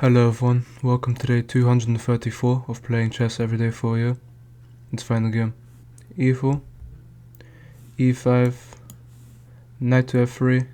Hello everyone, welcome to day 234 of playing chess every day for you. Let's find the game. e4, e5, knight to f3,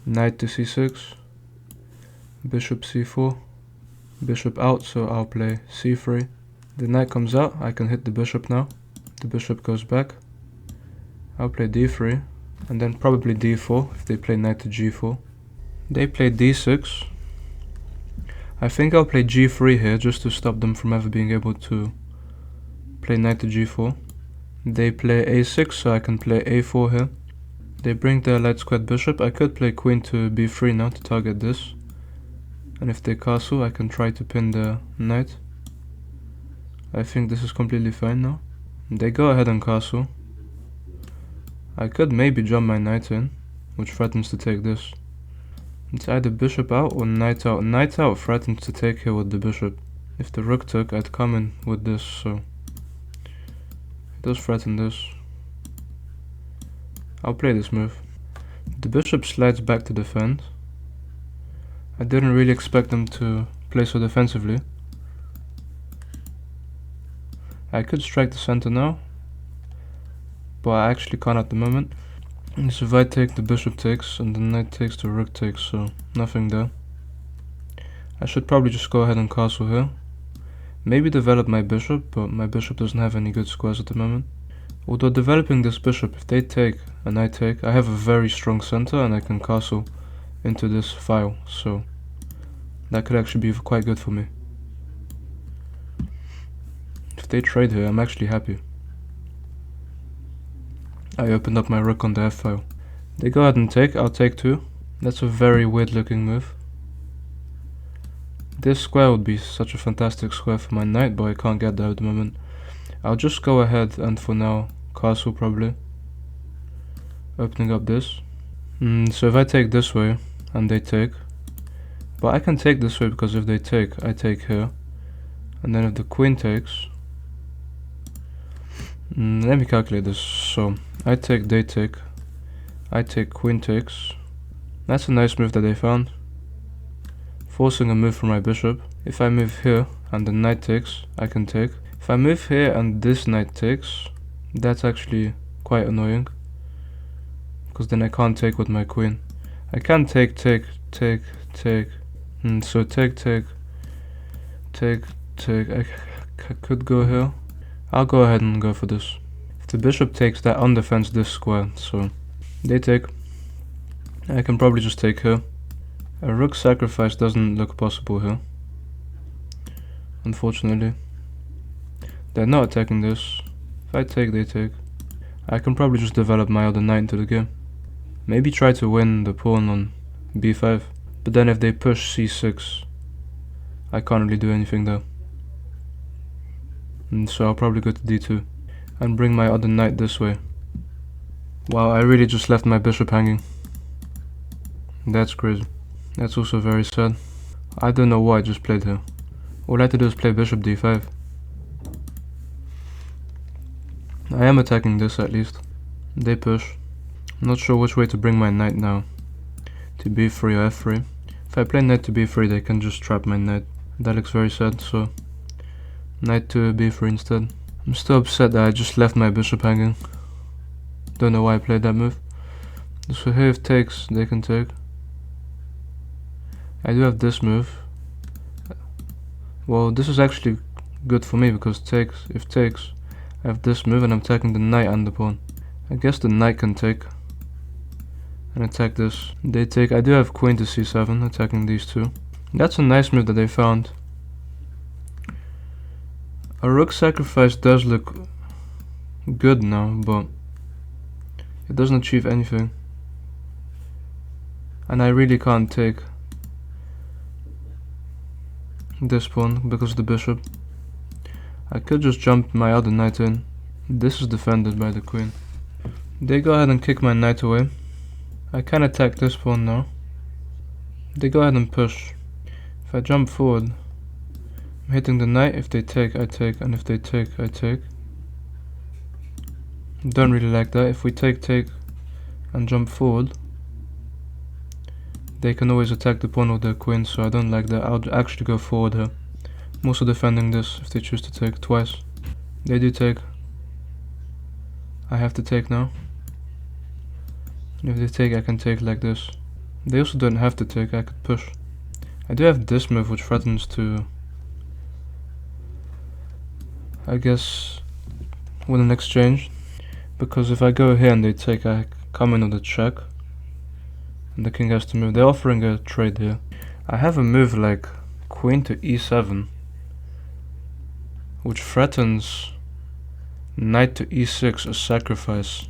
knight to c6, bishop c4, bishop out, so I'll play c3. The knight comes out, I can hit the bishop now. The bishop goes back. I'll play d3, and then probably d4 if they play knight to g4. They play d6. I think I'll play g3 here just to stop them from ever being able to play knight to g4. They play a6, so I can play a4 here. They bring their light squared bishop. I could play queen to b3 now to target this. And if they castle, I can try to pin the knight. I think this is completely fine now. They go ahead and castle. I could maybe jump my knight in, which threatens to take this. It's either bishop out or knight out. Knight out threatens to take here with the bishop. If the rook took, I'd come in with this, so it does threaten this. I'll play this move. The bishop slides back to defend. I didn't really expect them to play so defensively. I could strike the center now, but I actually can't at the moment. So if I take, the bishop takes, and the knight takes, the rook takes, so nothing there. I should probably just go ahead and castle here. Maybe develop my bishop, but my bishop doesn't have any good squares at the moment. Although developing this bishop, if they take and I take, I have a very strong center and I can castle into this file, so that could actually be quite good for me. If they trade here, I'm actually happy. I opened up my rook on the f file. They go ahead and take, I'll take too. That's a very weird looking move. This square would be such a fantastic square for my knight, but I can't get there at the moment. I'll just go ahead and for now castle probably. Opening up this. So if I take this way and they take, but I can take this way because if they take, I take here. And then if the queen takes, let me calculate this. So I take, they take, I take, queen takes. That's a nice move that they found. Forcing a move for my bishop. If I move here and the knight takes, I can take. If I move here and this knight takes, that's actually quite annoying, because then I can't take with my queen. I can take, take. So take. I could go here. I'll go ahead and go for this. If the bishop takes, that undefends this square, so they take. I can probably just take here. A rook sacrifice doesn't look possible here, unfortunately. They're not attacking this. If I take, they take. I can probably just develop my other knight into the game. Maybe try to win the pawn on b5. But then if they push c6, I can't really do anything there. And so I'll probably go to d2 and bring my other knight this way. Wow, I really just left my bishop hanging. That's crazy. That's also very sad. I don't know what I just played here. All I had to do is play bishop d5. I am attacking this at least. They push. I'm not sure which way to bring my knight now. To b3 or f3. If I play knight to b3, they can just trap my knight. That looks very sad, so knight to b3 instead. I'm still upset that I just left my bishop hanging. Don't know why I played that move. So here if takes, they can take. I do have this move. Well, this is actually good for me because takes, if takes, I have this move and I'm attacking the knight and the pawn. I guess the knight can take and attack this. They take. I do have queen to c7 attacking these two. That's a nice move that they found. A rook sacrifice does look good now, but it doesn't achieve anything. And I really can't take this pawn because of the bishop. I could just jump my other knight in. This is defended by the queen. They go ahead and kick my knight away. I can attack this pawn now. They go ahead and push. If I jump forward, I'm hitting the knight. If they take, I take, and if they take, I take. Don't really like that. If we take and jump forward, They can always attack the pawn with their queen, so I don't like that. I'll actually go forward here. I'm also defending this if they choose to take twice. They do take. I have to take now. And if they take, I can take like this. They also don't have to take, I could push. I do have this move which threatens to, I guess, win an exchange. Because if I go here and they take, I come in with a check. And the king has to move. They're offering a trade here. I have a move like queen to e7, which threatens knight to e6, a sacrifice,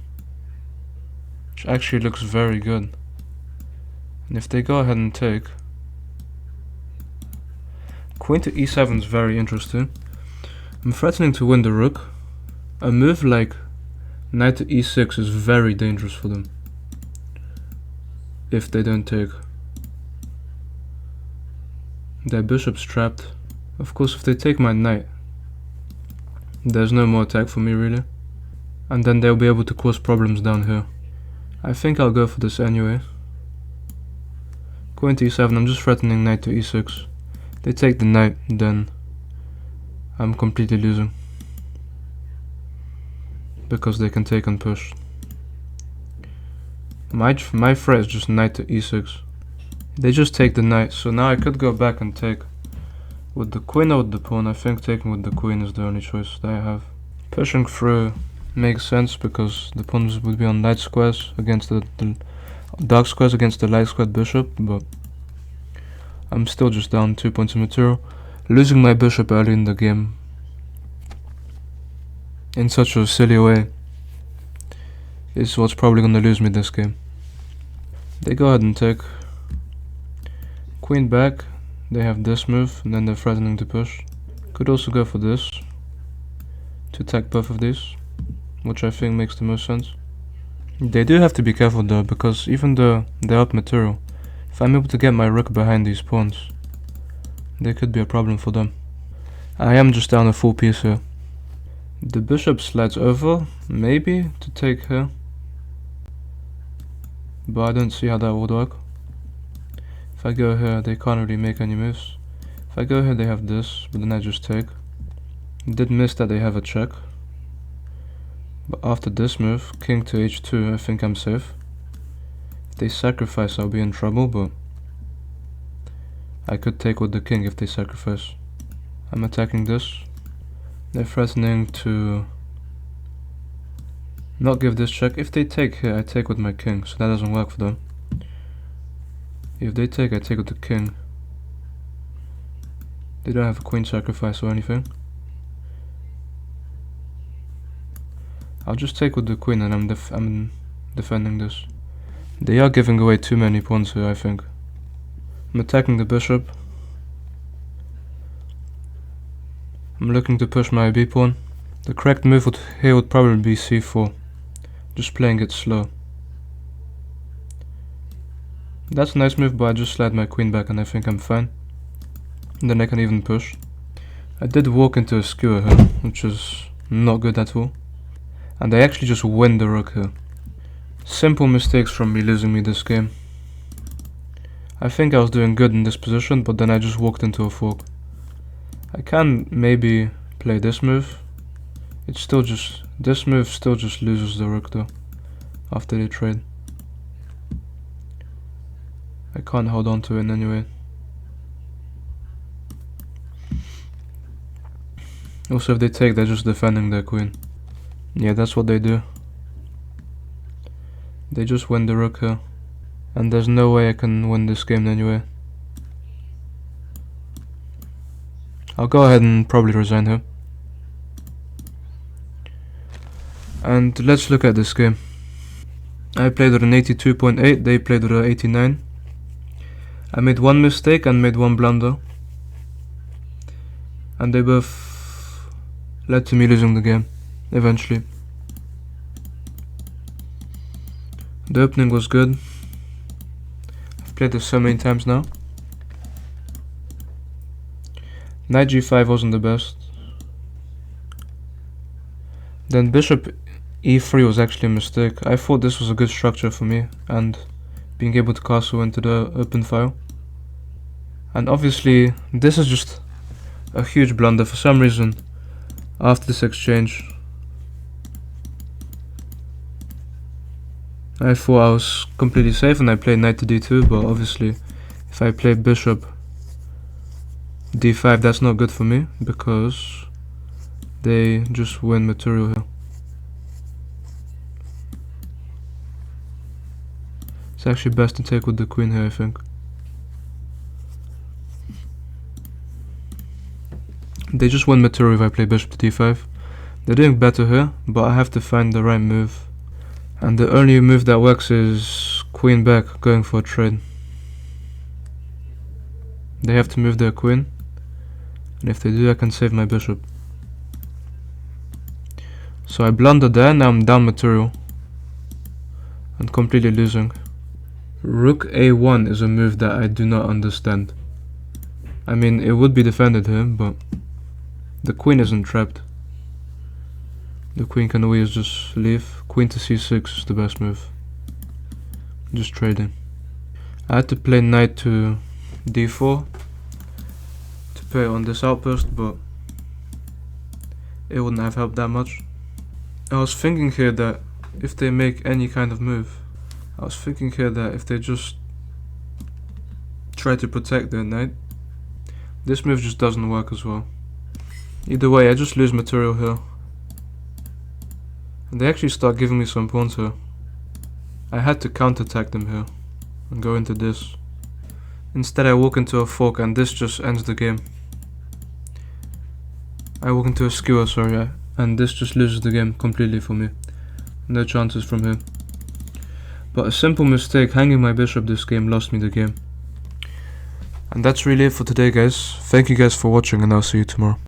which actually looks very good. And if they go ahead and take, queen to e7 is very interesting. I'm threatening to win the rook. A move like knight to e6 is very dangerous for them if they don't take. Their bishop's trapped. Of course, if they take my knight, there's no more attack for me really. And then they'll be able to cause problems down here. I think I'll go for this anyway. Queen to e7, I'm just threatening knight to e6. They take the knight, then I'm completely losing. Because they can take and push. My threat is just knight to e6. They just take the knight, so now I could go back and take with the queen or with the pawn. I think taking with the queen is the only choice that I have. Pushing through makes sense because the pawns would be on light squares against the dark squares against the light squared bishop, but I'm still just down 2 points of material. Losing my bishop early in the game in such a silly way is what's probably gonna lose me this game. They go ahead and take. Queen back, they have this move, and then they're threatening to push. Could also go for this, to attack both of these, which I think makes the most sense. They do have to be careful though, because even though they're up material, if I'm able to get my rook behind these pawns, they could be a problem for them. I am just down a full piece here. The bishop slides over, maybe, to take here. But I don't see how that would work. If I go here, they can't really make any moves. If I go here, they have this, but then I just take. Did miss that they have a check. But after this move, king to h2, I think I'm safe. If they sacrifice, I'll be in trouble, but I could take with the king if they sacrifice. I'm attacking this. They're threatening to not give this check. If they take here, I take with my king, so that doesn't work for them. If they take, I take with the king. They don't have a queen sacrifice or anything. I'll just take with the queen and I'm defending this. They are giving away too many pawns here, I think. I'm attacking the bishop. I'm looking to push my b pawn. The correct move here would probably be c4. Just playing it slow. That's a nice move, but I just slide my queen back and I think I'm fine. And then I can even push. I did walk into a skewer here, which is not good at all. And I actually just win the rook here. Simple mistakes from me losing me this game. I think I was doing good in this position, but then I just walked into a fork. I can maybe play this move. It's still just, this move still just loses the rook though, after they trade. I can't hold on to it in any way. Also if they take, they're just defending their queen. Yeah, that's what they do. They just win the rook here. And there's no way I can win this game anyway. I'll go ahead and probably resign here. And let's look at this game. I played with an 82.8, they played with an 89. I made one mistake and made one blunder. And they both led to me losing the game, eventually. The opening was good. I've played this so many times now. Knight g5 wasn't the best. Then bishop e3 was actually a mistake. I thought this was a good structure for me, and being able to castle into the open file. And obviously this is just a huge blunder. For some reason, after this exchange, I thought I was completely safe and I played knight to d2, but obviously if I play bishop d5, that's not good for me because they just win material here. It's actually best to take with the queen here, I think. They just win material if I play bishop to d5. They're doing better here, but I have to find the right move. And the only move that works is queen back, going for a trade. They have to move their queen, and if they do, I can save my bishop. So I blundered there, now I'm down material and completely losing. Rook a1 is a move that I do not understand. I mean, it would be defended here, but the queen isn't trapped. The queen can always just leave. Queen to c6 is the best move. Just trading. I had to play knight to d4 to play on this outpost, but it wouldn't have helped that much. I was thinking here that if they make any kind of move, if they just try to protect their knight, this move just doesn't work as well. Either way, I just lose material here. And they actually start giving me some pawns here. I had to counterattack them here and go into this. Instead I walk into a fork and this just ends the game. I walk into a skewer, sorry, and this just loses the game completely for me. No chances from here. But a simple mistake, hanging my bishop this game, lost me the game. And that's really it for today, guys. Thank you guys for watching, and I'll see you tomorrow.